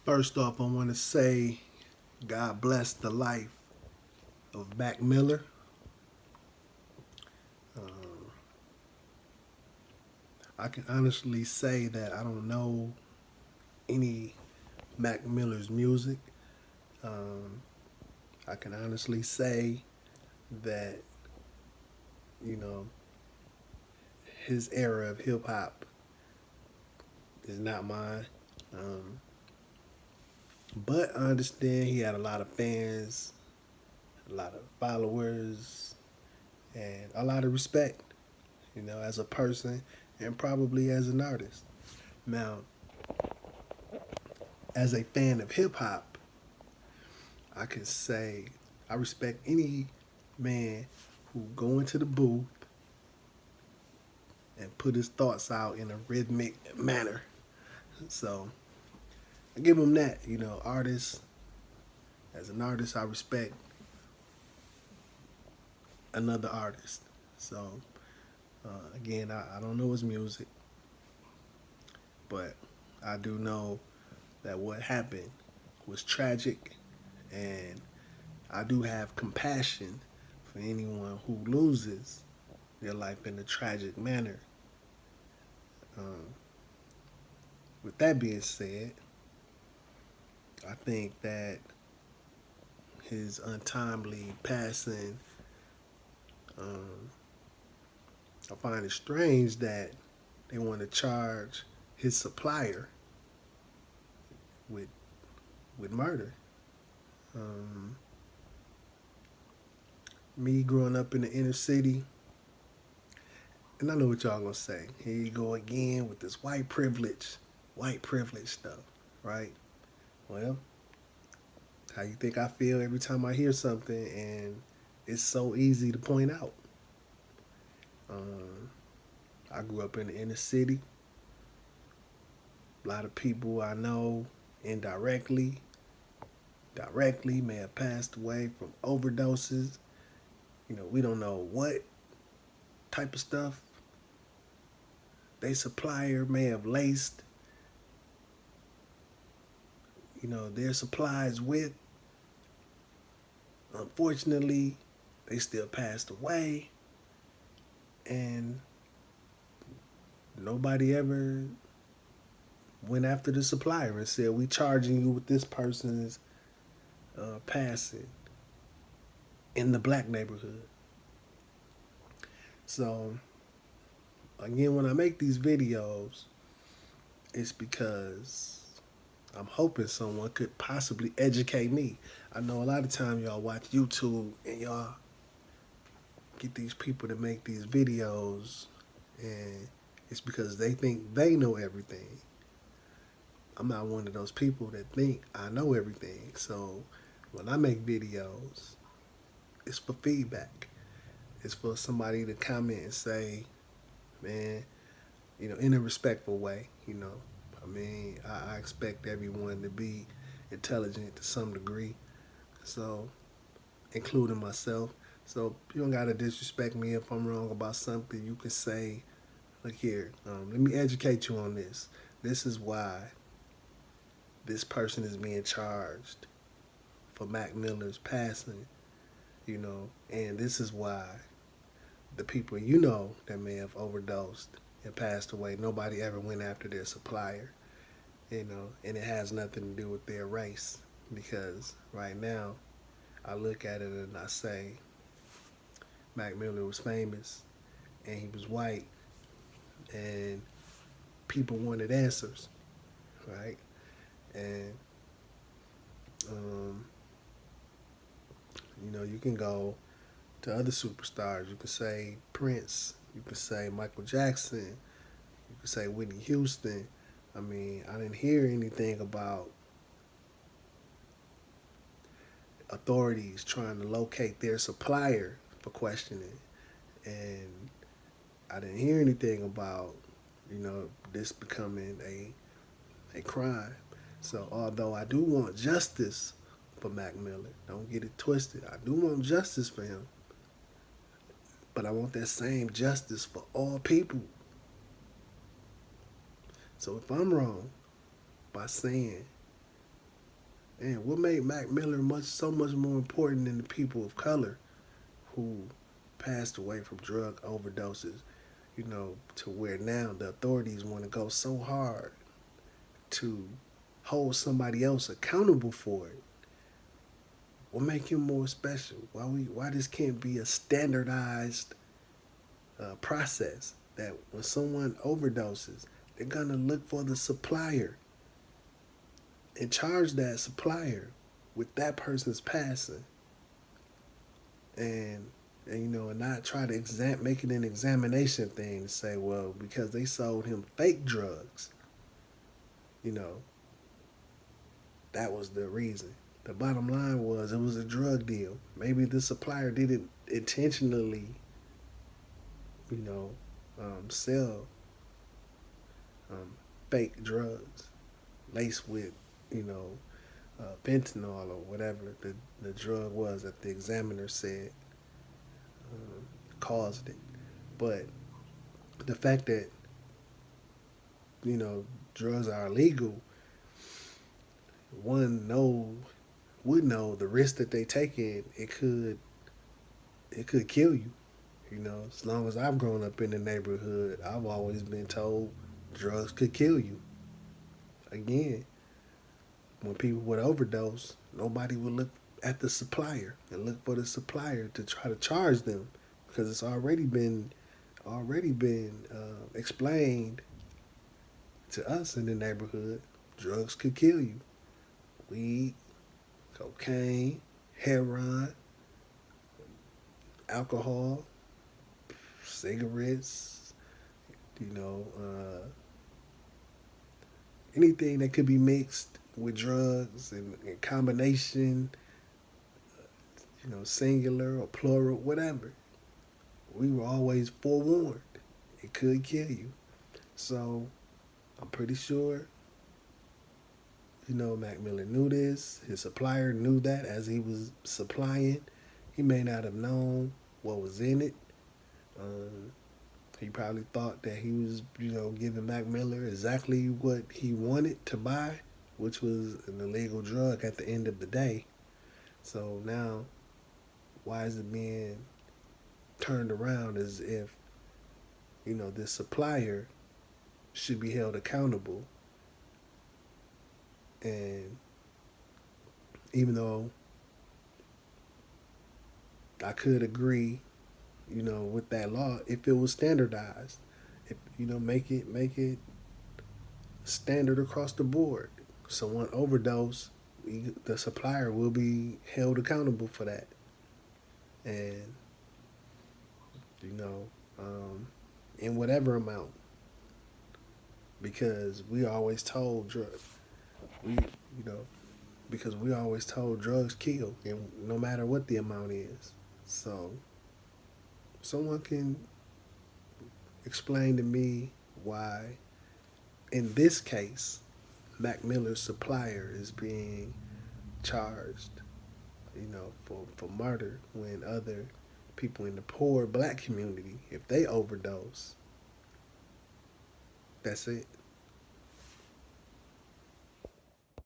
First off, I want to say God bless the life of Mac Miller. Um, I can honestly say that I don't know any Mac Miller's music. Um, I can honestly say that, you know, his era of hip hop is not mine. Um, but I understand he had a lot of fans, a lot of followers, and a lot of respect, as a person and probably as an artist. Now, as a fan of hip hop, I can say I respect any man who go into the booth and put his thoughts out in a rhythmic manner. So I give him that. Artists, as an artist, I respect another artist. So again, I don't know his music, but I do know that what happened was tragic, and I do have compassion for anyone who loses their life in a tragic manner. Um, with that being said, I think that his untimely passing, um, I find it strange that they want to charge his supplier with murder. Um, Me growing up in the inner city, and I know what y'all gonna say. Here you go again with this white privilege stuff, right? Well, how you think I feel every time I hear something, and it's so easy to point out. Um, I grew up in the inner city. A lot of people I know indirectly, directly may have passed away from overdoses. We don't know what type of stuff they supplier may have laced, their supplies with. Unfortunately, they still passed away, and nobody ever went after the supplier and said, "We charging you with this person's passing in the black neighborhood." So again, when I make these videos, it's because I'm hoping someone could possibly educate me. I know a lot of time y'all watch YouTube and y'all get these people to make these videos, and it's because they think they know everything. I'm not one of those people that think I know everything. So when I make videos, it's for feedback. It's for somebody to comment and say, man, in a respectful way. I mean, I expect everyone to be intelligent to some degree, so including myself. So you don't gotta disrespect me if I'm wrong about something. You can say, "Look here, let me educate you on this. This is why this person is being charged for Mac Miller's passing, and this is why the people that may have overdosed and passed away, nobody ever went after their supplier, and it has nothing to do with their race, because right now I look at it and I say Mac Miller was famous and he was white, and people wanted answers, right? And um, you can go to other superstars. You can say Prince. You can say Michael Jackson. You can say Whitney Houston. I mean, I didn't hear anything about authorities trying to locate their supplier for questioning, and I didn't hear anything about this becoming a crime. So although I do want justice for Mac Miller, don't get it twisted. I do want justice for him, but I want that same justice for all people. So if I'm wrong by saying And what made Mac Miller so much more important than the people of color who passed away from drug overdoses, to where now the authorities want to go so hard to hold somebody else accountable for it. What make him more special? Why this can't be a standardized process that when someone overdoses, they're gonna look for the supplier and charge that supplier with that person's passing, and and not try to make it an examination thing to say, well, because they sold him fake drugs, you know, that was the reason. The bottom line was it was a drug deal. Maybe the supplier didn't intentionally, you know, sell um, fake drugs laced with, you know, fentanyl or whatever the drug was that the examiner said caused it. But the fact that, drugs are illegal, one would know the risk that they take it could kill you. As long as I've grown up in the neighborhood, I've always been told drugs could kill you. Again, when people would overdose, nobody would look at the supplier and look for the supplier to try to charge them because it's already been explained to us in the neighborhood. Drugs could kill you. Weed, cocaine, heroin, alcohol, cigarettes, you know, anything that could be mixed with drugs and in combination, singular or plural, whatever. We were always forewarned. It could kill you. So I'm pretty sure, Mac Miller knew this. His supplier knew that as he was supplying. He may not have known what was in it. Um, he probably thought that he was, giving Mac Miller exactly what he wanted to buy, which was an illegal drug at the end of the day. So now, why is it being turned around as if, this supplier should be held accountable? And even though I could agree, with that law, if it was standardized, if make it standard across the board. Someone overdose, the supplier will be held accountable for that, and you know, in whatever amount, because we always told we you know because we always told drugs kill, and no matter what the amount is. So someone can explain to me why, in this case, Mac Miller's supplier is being charged, for murder when other people in the poor black community, if they overdose, that's it.